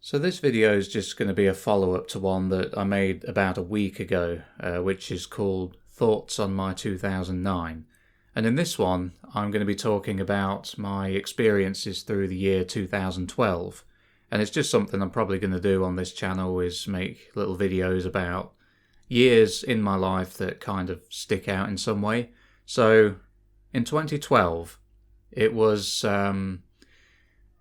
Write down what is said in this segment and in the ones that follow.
So this video is just going to be a follow-up to one that I made about a week ago, which is called Thoughts on My 2009. And in this one, I'm going to be talking about my experiences through the year 2012. And it's just something I'm probably going to do on this channel, is make little videos about years in my life that kind of stick out in some way. So in 2012, it was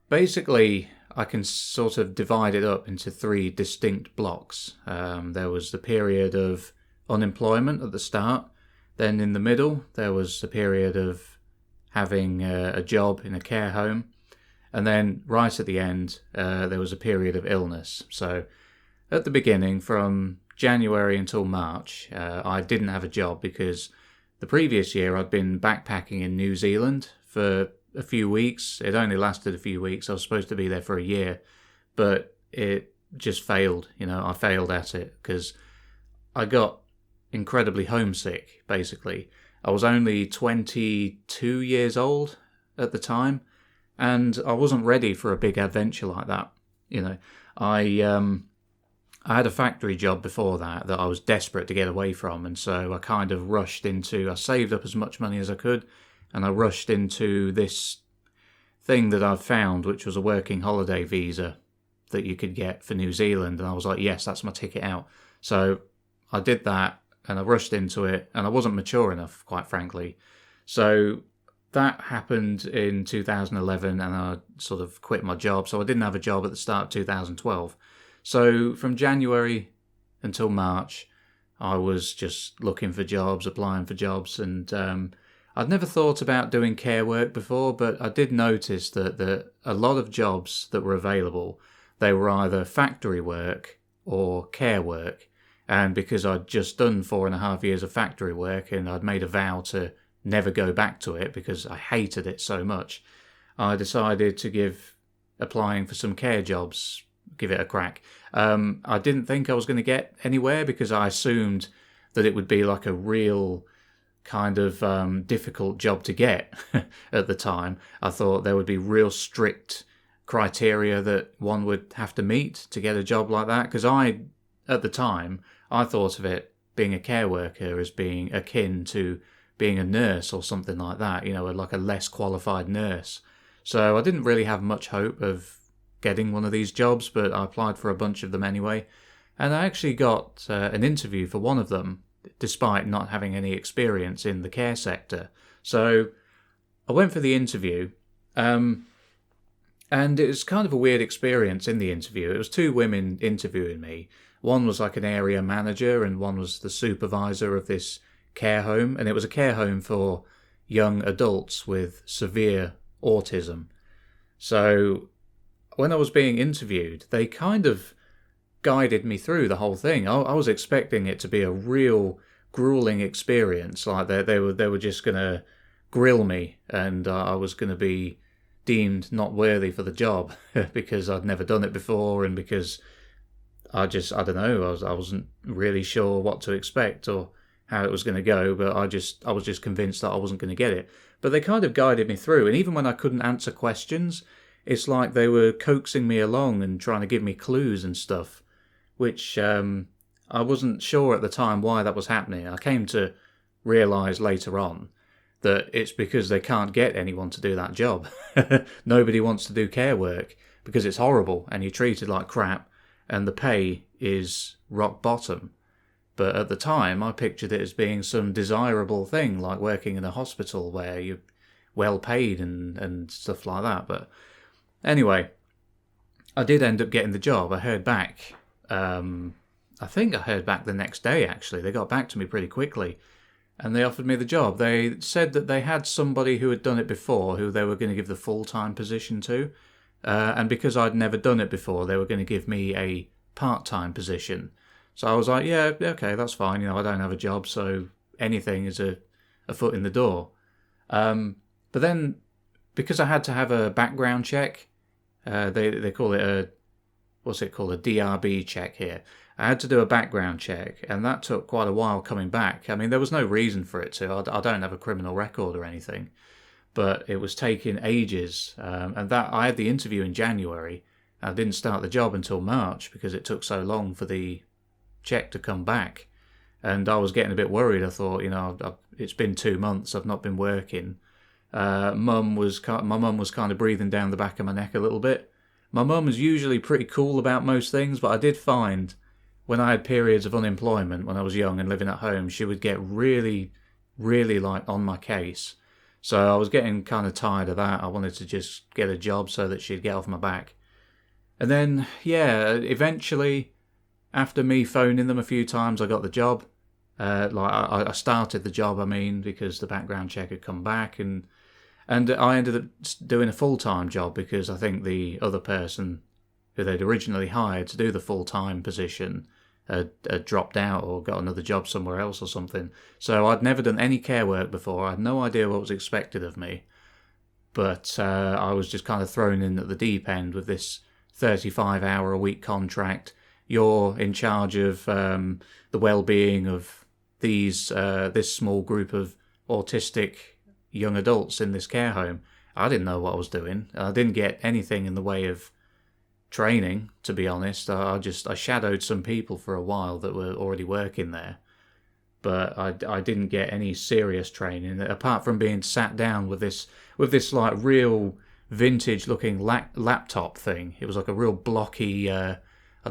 basically, I can sort of divide it up into three distinct blocks. There was the period of unemployment at the start. Then in the middle, there was the period of having a job in a care home. And then right at the end, there was a period of illness. So at the beginning, from January until March, I didn't have a job because the previous year I'd been backpacking in New Zealand for a few weeks. It only lasted a few weeks. I was supposed to be there for a year, but it just failed. I failed at it because I got incredibly homesick, basically. I was only 22 years old at the time, and I wasn't ready for a big adventure like that. I had a factory job before that I was desperate to get away from, and so I kind of I saved up as much money as I could, and I rushed into this thing that I've found, which was a working holiday visa that you could get for New Zealand, and I was like, yes, that's my ticket out. So I did that, and I rushed into it, and I wasn't mature enough, quite frankly. So that happened in 2011, and I sort of quit my job, so I didn't have a job at the start of 2012. So from January until March, I was just looking for jobs, applying for jobs, and I'd never thought about doing care work before, but I did notice that a lot of jobs that were available, they were either factory work or care work. And because I'd just done 4.5 years of factory work and I'd made a vow to never go back to it because I hated it so much, I decided to give applying for some care jobs, give it a crack. I didn't think I was going to get anywhere because I assumed that it would be like a real kind of difficult job to get at the time. I thought there would be real strict criteria that one would have to meet to get a job like that, because at the time, I thought of it, being a care worker, as being akin to being a nurse or something like that, like a less qualified nurse. So I didn't really have much hope of getting one of these jobs, but I applied for a bunch of them anyway. And I actually got an interview for one of them, despite not having any experience in the care sector. So I went for the interview, and it was kind of a weird experience in the interview. It was two women interviewing me. One was like an area manager, and one was the supervisor of this care home. And it was a care home for young adults with severe autism. So when I was being interviewed, they kind of guided me through the whole thing. I was expecting it to be a real grueling experience, like they were just going to grill me, and I was going to be deemed not worthy for the job because I'd never done it before, and because I don't know, I wasn't really sure what to expect or how it was going to go, but I was just convinced that I wasn't going to get it. But they kind of guided me through, and even when I couldn't answer questions, it's like they were coaxing me along and trying to give me clues and stuff, which I wasn't sure at the time why that was happening. I came to realise later on that it's because they can't get anyone to do that job. Nobody wants to do care work because it's horrible and you're treated like crap and the pay is rock bottom. But at the time, I pictured it as being some desirable thing, like working in a hospital where you're well paid and stuff like that. But anyway, I did end up getting the job. I heard back. I think I heard back the next day, actually. They got back to me pretty quickly, and they offered me the job. They said that they had somebody who had done it before who they were going to give the full-time position to, and because I'd never done it before, they were going to give me a part-time position. So I was like, yeah, okay, that's fine. I don't have a job, so anything is a foot in the door. But then, because I had to have a background check, they call it a DRB check here. I had to do a background check, and that took quite a while coming back. I mean, there was no reason for it to. I don't have a criminal record or anything, but it was taking ages. And that I had the interview in January, I didn't start the job until March because it took so long for the check to come back. And I was getting a bit worried. I thought, it's been 2 months. I've not been working. My mum was kind of breathing down the back of my neck a little bit. My mum was usually pretty cool about most things, but I did find when I had periods of unemployment when I was young and living at home, she would get really, really like on my case. So I was getting kind of tired of that. I wanted to just get a job so that she'd get off my back. And then, eventually, after me phoning them a few times, I got the job. I started the job, because the background check had come back, and I ended up doing a full-time job because I think the other person who they'd originally hired to do the full-time position had dropped out or got another job somewhere else or something. So I'd never done any care work before. I had no idea what was expected of me. But I was just kind of thrown in at the deep end with this 35-hour-a-week contract. You're in charge of the well-being of this small group of autistic young adults in this care home. I didn't know what I was doing. I didn't get anything in the way of training, to be honest. I shadowed some people for a while that were already working there, but I didn't get any serious training apart from being sat down with this like real vintage looking laptop thing. It was like a real blocky. I'd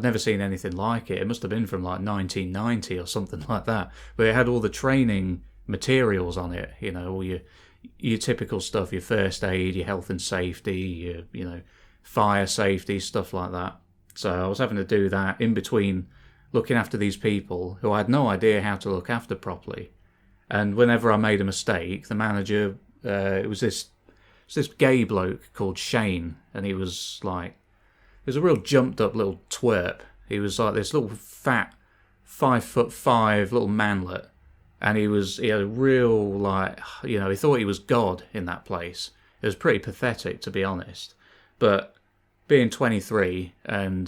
never seen anything like it. It must have been from like 1990 or something like that. But it had all the training materials on it. All your typical stuff, your first aid, your health and safety, your fire safety, stuff like that. So I was having to do that in between looking after these people who I had no idea how to look after properly. And whenever I made a mistake, the manager, it was this gay bloke called Shane, and he was a real jumped up little twerp. He was like this little fat 5'5" little manlet, and he had a real he thought he was God in that place. It was pretty pathetic, to be honest. But being 23 and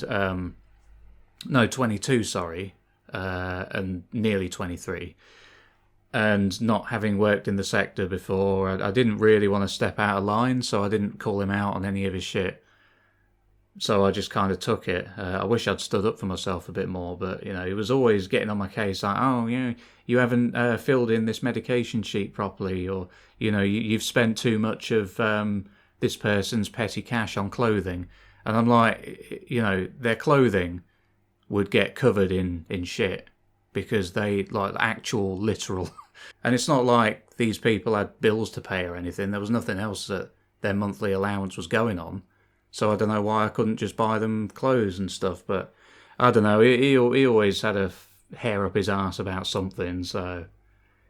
22, sorry, and nearly 23, and not having worked in the sector before, I didn't really want to step out of line, so I didn't call him out on any of his shit. So I just kind of took it. I wish I'd stood up for myself a bit more, but he was always getting on my case, like, oh, you haven't filled in this medication sheet properly, or you've spent too much of this person's petty cash on clothing. And I'm like, their clothing would get covered in shit because they actual literal. And it's not like these people had bills to pay or anything. There was nothing else that their monthly allowance was going on. So I don't know why I couldn't just buy them clothes and stuff. But I don't know. He always had a hair up his arse about something. So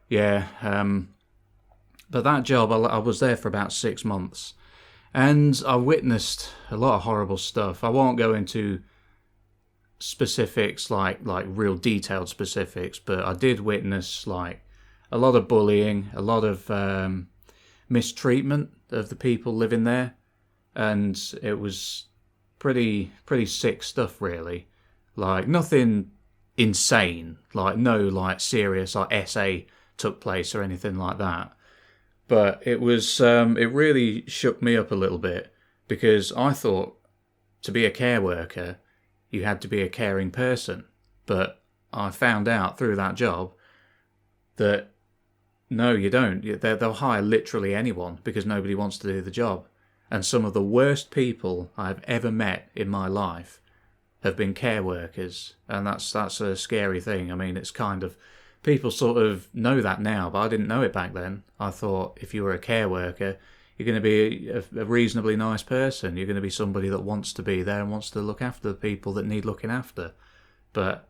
yeah. But that job, I was there for about 6 months. And I witnessed a lot of horrible stuff. I won't go into specifics, like real detailed specifics, but I did witness a lot of bullying, a lot of mistreatment of the people living there, and it was pretty sick stuff, really. Nothing insane, no serious SA took place or anything like that. But it was it really shook me up a little bit because I thought to be a care worker, you had to be a caring person. But I found out through that job that no, you don't. They'll hire literally anyone because nobody wants to do the job. And some of the worst people I've ever met in my life have been care workers. And that's a scary thing. It's kind of... People sort of know that now, but I didn't know it back then. I thought if you were a care worker, you're going to be a reasonably nice person. You're going to be somebody that wants to be there and wants to look after the people that need looking after. But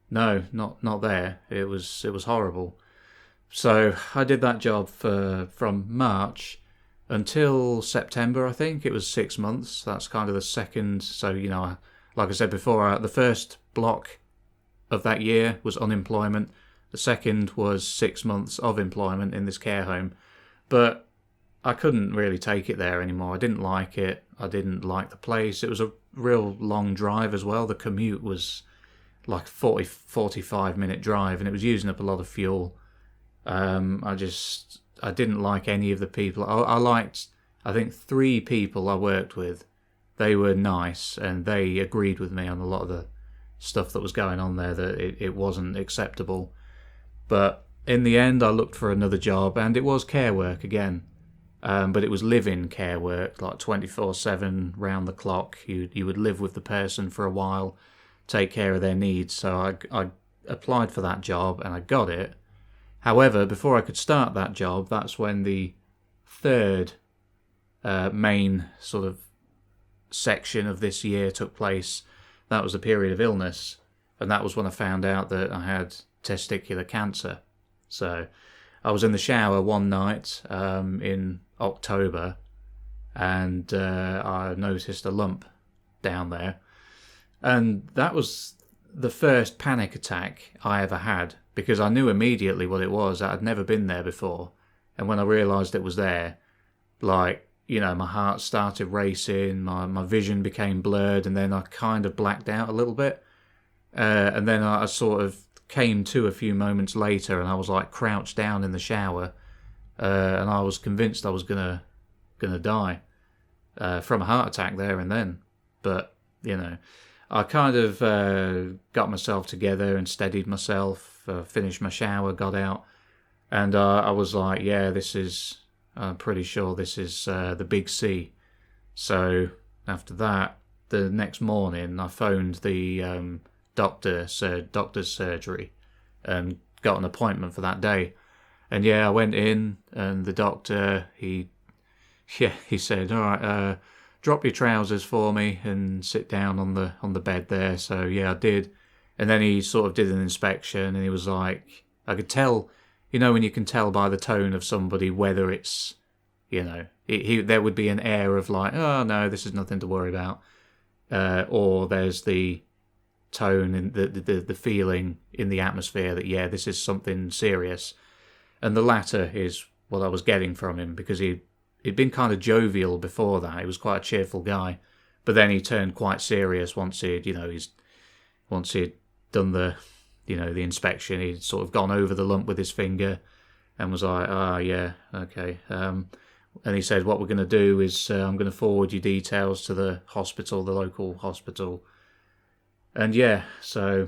no, not there. It was horrible. So I did that job from March until September, I think. It was 6 months. That's kind of the second. So, like I said before, the first block of that year was unemployment. The second was 6 months of employment in this care home. But I couldn't really take it there anymore. I didn't like it. I didn't like the place. It was a real long drive as well. The commute was like 45-minute drive, and it was using up a lot of fuel. I didn't like any of the people. I liked, I think, 3 people I worked with they were nice, and they agreed with me on a lot of the stuff that was going on there, that it wasn't acceptable. But in the end, I looked for another job, and it was care work again. But it was live-in care work, like 24/7, round the clock. You would live with the person for a while, take care of their needs. So I applied for that job, and I got it. However, before I could start that job, that's when the third main sort of section of this year took place. That was a period of illness, and that was when I found out that I had testicular cancer. So I was in the shower one night in October, and I noticed a lump down there, and that was the first panic attack I ever had, because I knew immediately what it was. I'd never been there before, and when I realised it was there, like, my heart started racing, my vision became blurred, and then I kind of blacked out a little bit. And then I sort of came to a few moments later, and I was like crouched down in the shower, and I was convinced I was gonna die from a heart attack there and then. But, I kind of got myself together and steadied myself, finished my shower, got out, and I was like, yeah, I'm pretty sure this is the big C. So after that, the next morning, I phoned the doctor's surgery and got an appointment for that day. And yeah, I went in, and the doctor, he said, all right, drop your trousers for me and sit down on the bed there. So yeah, I did. And then he sort of did an inspection, and he was like, I could tell, when you can tell by the tone of somebody whether it's, there would be an air of like, oh no, this is nothing to worry about, or there's the tone and the feeling in the atmosphere that, yeah, this is something serious. And the latter is what I was getting from him, because he'd been kind of jovial before that. He was quite a cheerful guy, but then he turned quite serious once he'd done the the inspection. He'd sort of gone over the lump with his finger and was like, yeah, okay. And he said, what we're going to do is I'm going to forward you details to the hospital, the local hospital. And yeah, so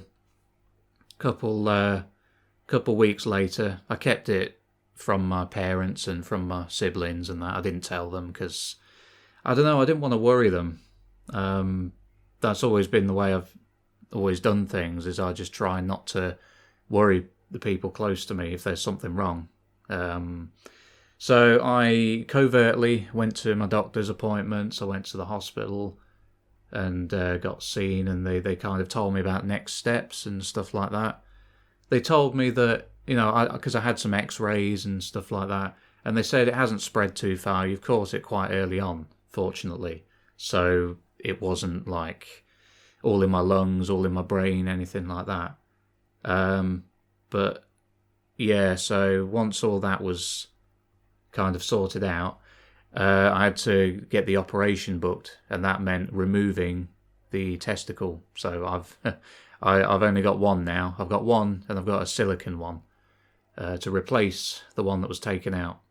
couple weeks later, I kept it from my parents and from my siblings and that. I didn't tell them because, I don't know, I didn't want to worry them. That's always been the way I've always done things, is I just try not to worry the people close to me if there's something wrong. So I covertly went to my doctor's appointments. I went to the hospital and got seen, and they kind of told me about next steps and stuff like that. They told me that, because I had some x-rays and stuff like that, and they said it hasn't spread too far. You've caught it quite early on, fortunately. So it wasn't like all in my lungs, all in my brain, anything like that. But yeah, so once all that was kind of sorted out, I had to get the operation booked, and that meant removing the testicle. So I've only got one now. I've got one, and I've got a silicone one to replace the one that was taken out.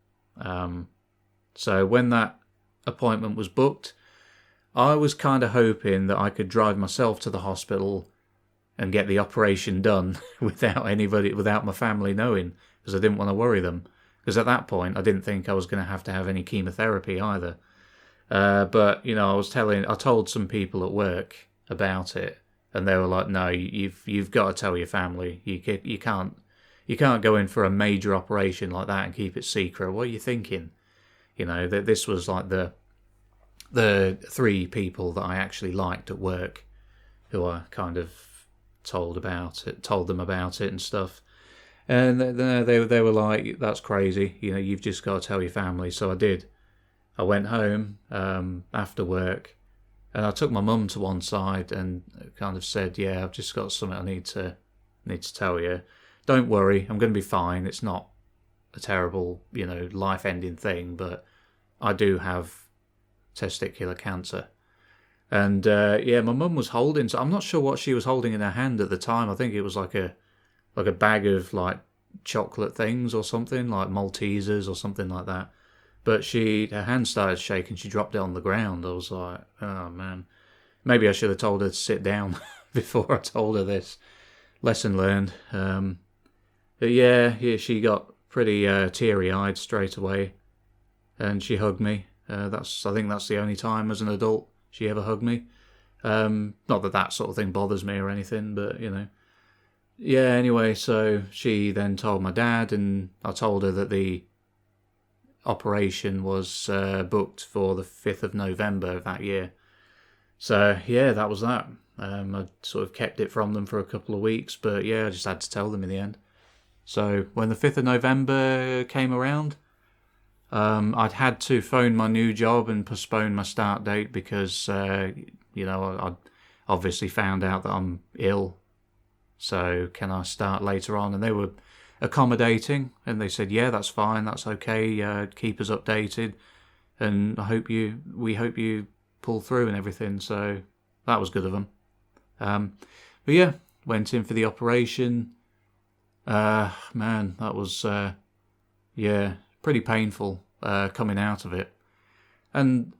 So when that appointment was booked, I was kind of hoping that I could drive myself to the hospital and get the operation done without my family knowing, because I didn't want to worry them. Because at that point, I didn't think I was going to have any chemotherapy either. But I told some people at work about it, and they were like, "No, you've got to tell your family. You can't go in for a major operation like that and keep it secret. What are you thinking?" That this was like the three people that I actually liked at work, who I kind of told them about it and stuff. And they were like, "That's crazy. You've just got to tell your family." So I did. I went home after work, and I took my mum to one side and kind of said, "Yeah, I've just got something I need to tell you. Don't worry, I'm going to be fine. It's not a terrible, life-ending thing, but I do have testicular cancer." And yeah, my mum was holding. So I'm not sure what she was holding in her hand at the time. I think it was like a bag of like chocolate things or something, like Maltesers or something like that. But her hand started shaking. She dropped it on the ground. I was like, oh man, maybe I should have told her to sit down before I told her this. Lesson learned. But yeah, she got pretty teary-eyed straight away, and she hugged me. I think that's the only time as an adult she ever hugged me. Not that sort of thing bothers me or anything, but Yeah, anyway, so she then told my dad, and I told her that the operation was booked for the 5th of November of that year. So, yeah, that was that. I sort of kept it from them for a couple of weeks, but yeah, I just had to tell them in the end. So, when the 5th of November came around, I'd had to phone my new job and postpone my start date because, I'd obviously found out that I'm ill. So can I start later on? And they were accommodating, and they said, yeah, that's fine, that's okay, keep us updated, and we hope you pull through and everything. So that was good of them. But yeah, went in for the operation. Man, that was, pretty painful coming out of it. And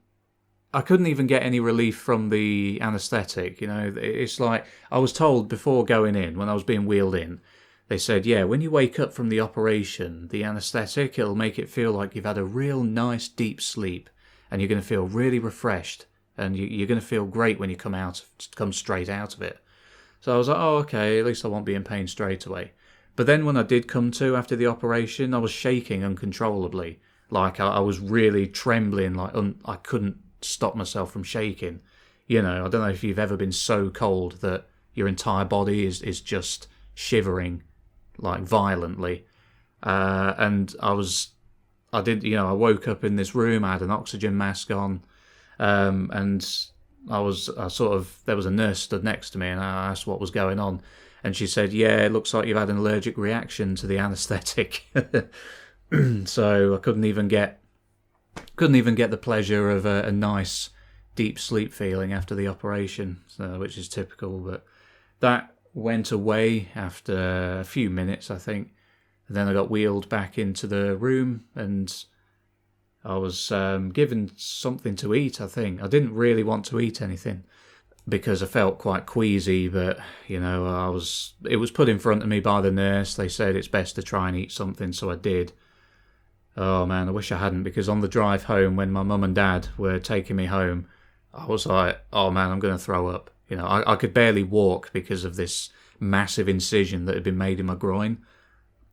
I couldn't even get any relief from the anaesthetic. It's like I was told before going in, when I was being wheeled in, they said, yeah, when you wake up from the operation, the anaesthetic, it'll make it feel like you've had a real nice deep sleep, and you're going to feel really refreshed, and you're going to feel great when you come straight out of it. So I was like, oh, okay, at least I won't be in pain straight away. But then when I did come to after the operation, I was shaking uncontrollably. Like I was really trembling, like I couldn't stop myself from shaking. I don't know if you've ever been so cold that your entire body is just shivering, like violently. And I woke up in this room, I had an oxygen mask on, and there was a nurse stood next to me, and I asked what was going on. And she said, yeah, it looks like you've had an allergic reaction to the anaesthetic. So I couldn't even get the pleasure of a nice deep sleep feeling after the operation, which is typical. But that went away after a few minutes, I think. And then I got wheeled back into the room, and I was given something to eat, I think. I didn't really want to eat anything because I felt quite queasy, but, it was put in front of me by the nurse. They said it's best to try and eat something, so I did. Oh man, I wish I hadn't, because on the drive home, when my mum and dad were taking me home, I was like, oh man, I'm going to throw up. I could barely walk because of this massive incision that had been made in my groin.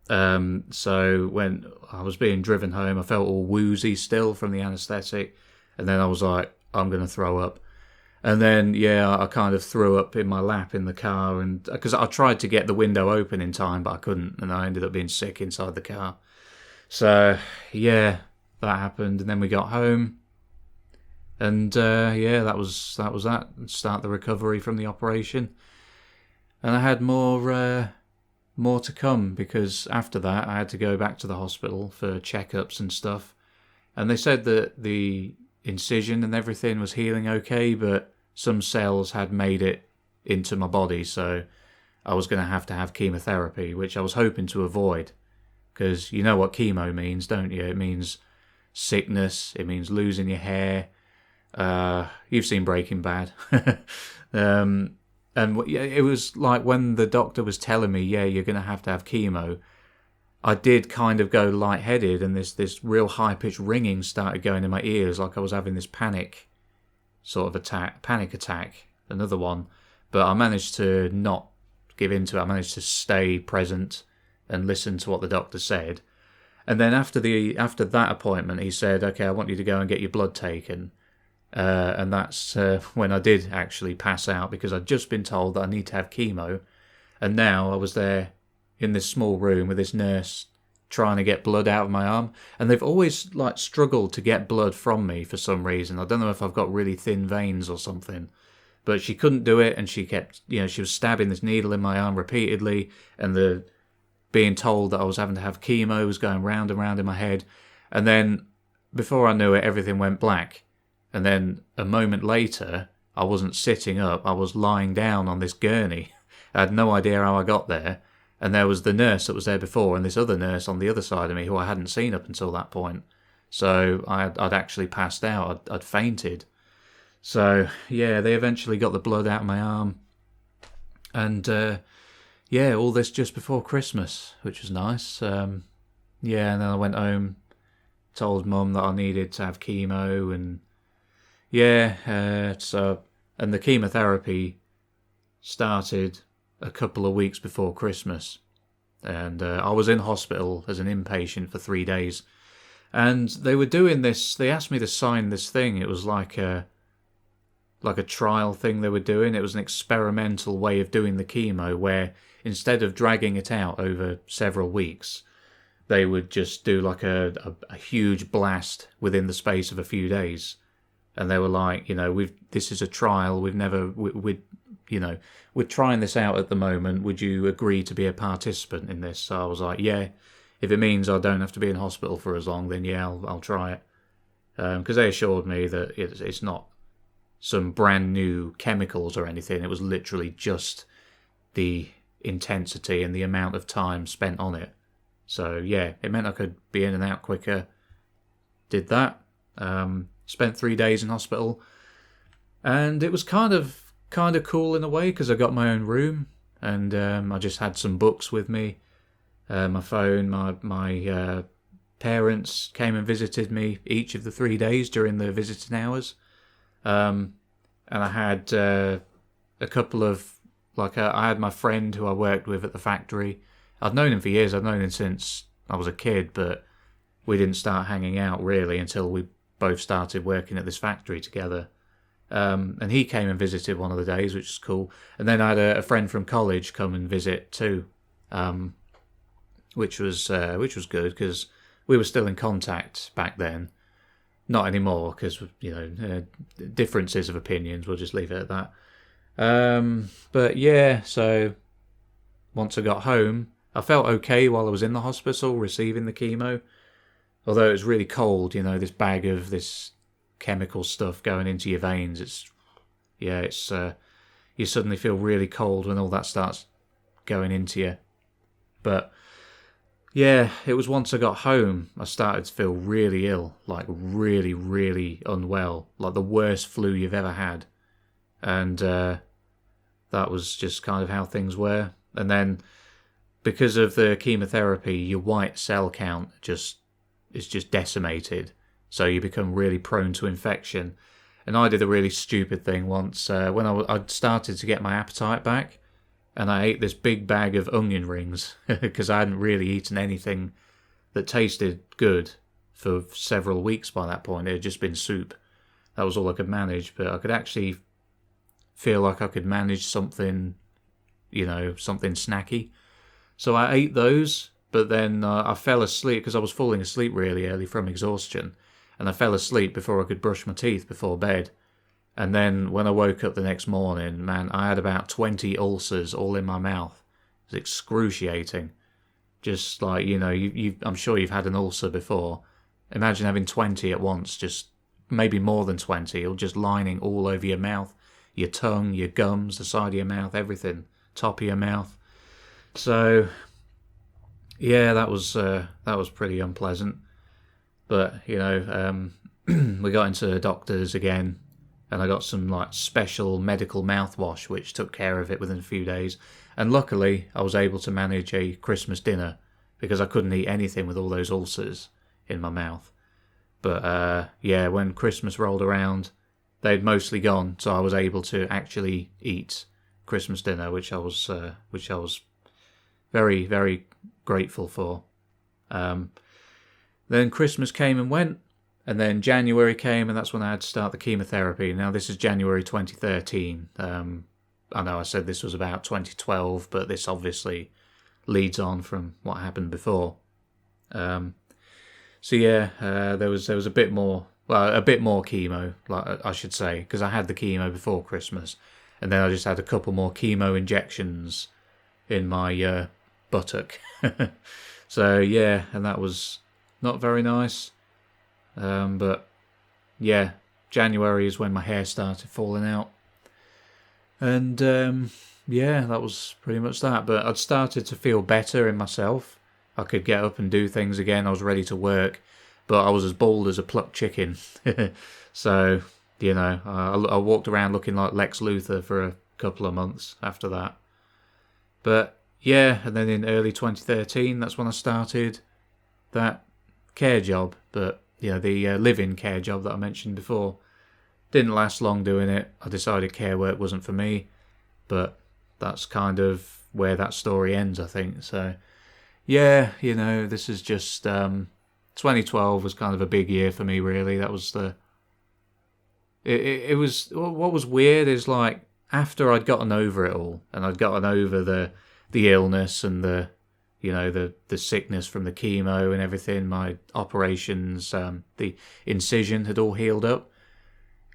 So when I was being driven home, I felt all woozy still from the anaesthetic, and then I was like, I'm going to throw up. And then, yeah, I kind of threw up in my lap in the car, and because I tried to get the window open in time, but I couldn't, and I ended up being sick inside the car. So, yeah, that happened, and then we got home, and that was that. Start the recovery from the operation, and I had more to come, because after that I had to go back to the hospital for checkups and stuff, and they said that the incision and everything was healing okay, but some cells had made it into my body, so I was going to have chemotherapy, which I was hoping to avoid. Because you know what chemo means, don't you? It means sickness. It means losing your hair. You've seen Breaking Bad. And it was like when the doctor was telling me, yeah, you're going to have chemo, I did kind of go lightheaded, and this real high-pitched ringing started going in my ears, like I was having this panic attack, another one. But I managed to not give in to it. I managed to stay present and listen to what the doctor said. And then after that appointment, he said, okay, I want you to go and get your blood taken. And that's when I did actually pass out, because I'd just been told that I need to have chemo. And now I was there in this small room with this nurse trying to get blood out of my arm. And they've always struggled to get blood from me for some reason. I don't know if I've got really thin veins or something. But she couldn't do it, and she kept, she was stabbing this needle in my arm repeatedly, and being told that I was having to have chemo was going round and round in my head. And then, before I knew it, everything went black. And then, a moment later, I wasn't sitting up, I was lying down on this gurney. I had no idea how I got there. And there was the nurse that was there before, and this other nurse on the other side of me who I hadn't seen up until that point. So I'd actually passed out. I'd fainted. So yeah, they eventually got the blood out of my arm, and yeah, all this just before Christmas, which was nice. Yeah, and then I went home, told Mum that I needed to have chemo, and yeah, and the chemotherapy started a couple of weeks before Christmas, and I was in hospital as an inpatient for 3 days, and they were doing this. They asked me to sign this thing. It was like a trial thing they were doing. It was an experimental way of doing the chemo, where instead of dragging it out over several weeks, they would just do like a huge blast within the space of a few days. And they were like, this is a trial. We're trying this out at the moment. Would you agree to be a participant in this? So I was like, yeah, if it means I don't have to be in hospital for as long, then yeah, I'll try it. Because they assured me that it's not some brand new chemicals or anything. It was literally just the intensity and the amount of time spent on it. So yeah, it meant I could be in and out quicker. Did that. Spent 3 days in hospital, and it was kind of cool in a way because I got my own room, and I just had some books with me, my phone. My parents came and visited me each of the 3 days during the visiting hours, and I had a couple of I had my friend who I worked with at the factory. I'd known him for years. I'd known him since I was a kid, but we didn't start hanging out really until we both started working at this factory together. And he came and visited one of the days, which is cool. And then I had a friend from college come and visit too, which was good because we were still in contact back then. Not anymore because differences of opinions. We'll just leave it at that. But yeah, so once I got home, I felt okay while I was in the hospital receiving the chemo. Although it was really cold, this bag of this chemical stuff going into your veins. You suddenly feel really cold when all that starts going into you. But yeah, it was once I got home, I started to feel really ill, like really, really unwell, like the worst flu you've ever had. And that was just kind of how things were. And then because of the chemotherapy, your white cell count is just decimated, so you become really prone to infection. And I did a really stupid thing once when I'd started to get my appetite back, and I ate this big bag of onion rings because I hadn't really eaten anything that tasted good for several weeks by that point. It had just been soup. That was all I could manage, but I could actually feel like I could manage something, something snacky. So I ate those. But then I fell asleep because I was falling asleep really early from exhaustion. And I fell asleep before I could brush my teeth before bed. And then when I woke up the next morning, man, I had about 20 ulcers all in my mouth. It was excruciating. Just like, I'm sure you've had an ulcer before. Imagine having 20 at once, just maybe more than 20, or just lining all over your mouth, your tongue, your gums, the side of your mouth, everything, top of your mouth. So yeah, that was pretty unpleasant. But we got into the doctors again, and I got some special medical mouthwash which took care of it within a few days. And luckily, I was able to manage a Christmas dinner because I couldn't eat anything with all those ulcers in my mouth. But yeah, when Christmas rolled around, they'd mostly gone, so I was able to actually eat Christmas dinner, which I was very, very grateful for. Then Christmas came and went, and then January came, and that's when I had to start the chemotherapy. Now this is January 2013. I know I said this was about 2012, but this obviously leads on from what happened before. So yeah, there was a bit more chemo, I should say, because I had the chemo before Christmas, and then I just had a couple more chemo injections in my buttock. So yeah, and that was not very nice. But yeah, January is when my hair started falling out. And yeah, that was pretty much that. But I'd started to feel better in myself. I could get up and do things again. I was ready to work. but I was as bald as a plucked chicken. So, I walked around looking like Lex Luthor for a couple of months after that. But yeah, and then in early 2013, that's when I started that care job. But the live-in care job that I mentioned before. Didn't last long doing it. I decided care work wasn't for me. But that's kind of where that story ends, I think. So yeah, this is just 2012 was kind of a big year for me, really. That was it was, what was weird is, like, after I'd gotten over it all, and I'd gotten over the illness and the sickness from the chemo and everything, my operations, the incision had all healed up.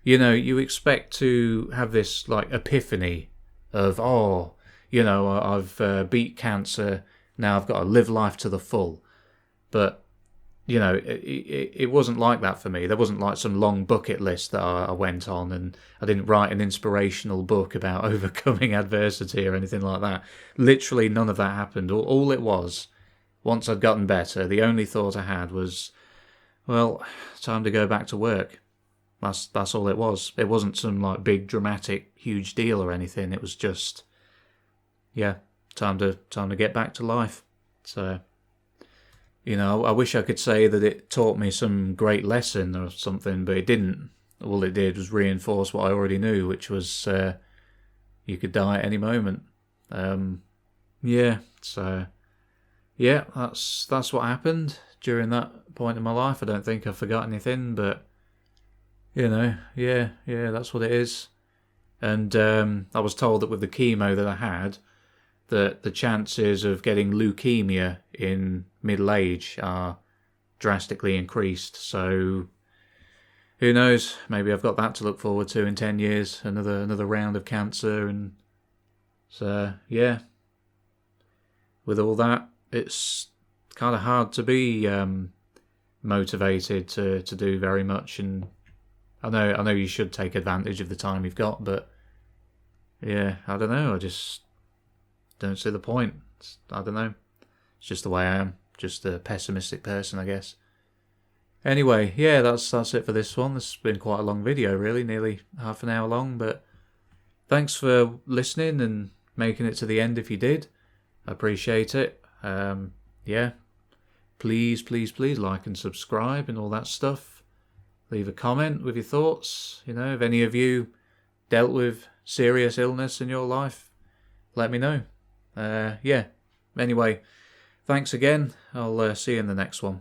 You expect to have this, like, epiphany of, I've beat cancer, now I've got to live life to the full. But it wasn't like that for me. There wasn't like some long bucket list that I went on, and I didn't write an inspirational book about overcoming adversity or anything like that. Literally none of that happened. All it was, once I'd gotten better, the only thought I had was, well, time to go back to work. That's all it was. It wasn't some, like, big dramatic huge deal or anything. It was just, yeah, time to get back to life. So, I wish I could say that it taught me some great lesson or something, but it didn't. All it did was reinforce what I already knew, which was you could die at any moment. So yeah, that's what happened during that point in my life. I don't think I forgot anything, but that's what it is. And I was told that with the chemo that I had, that the chances of getting leukemia in middle age are drastically increased. So who knows? Maybe I've got that to look forward to in 10 years, another round of cancer. And so yeah, with all that, it's kind of hard to be motivated to do very much. And I know you should take advantage of the time you've got, but yeah, I don't know. I just don't see the point. I don't know. It's just the way I am. Just a pessimistic person, I guess. Anyway, yeah, that's it for this one. This has been quite a long video, really, nearly half an hour long. But thanks for listening and making it to the end if you did. I appreciate it. Yeah, please like and subscribe and all that stuff. Leave a comment with your thoughts. If any of you dealt with serious illness in your life, let me know. Yeah. Anyway, thanks again. I'll see you in the next one.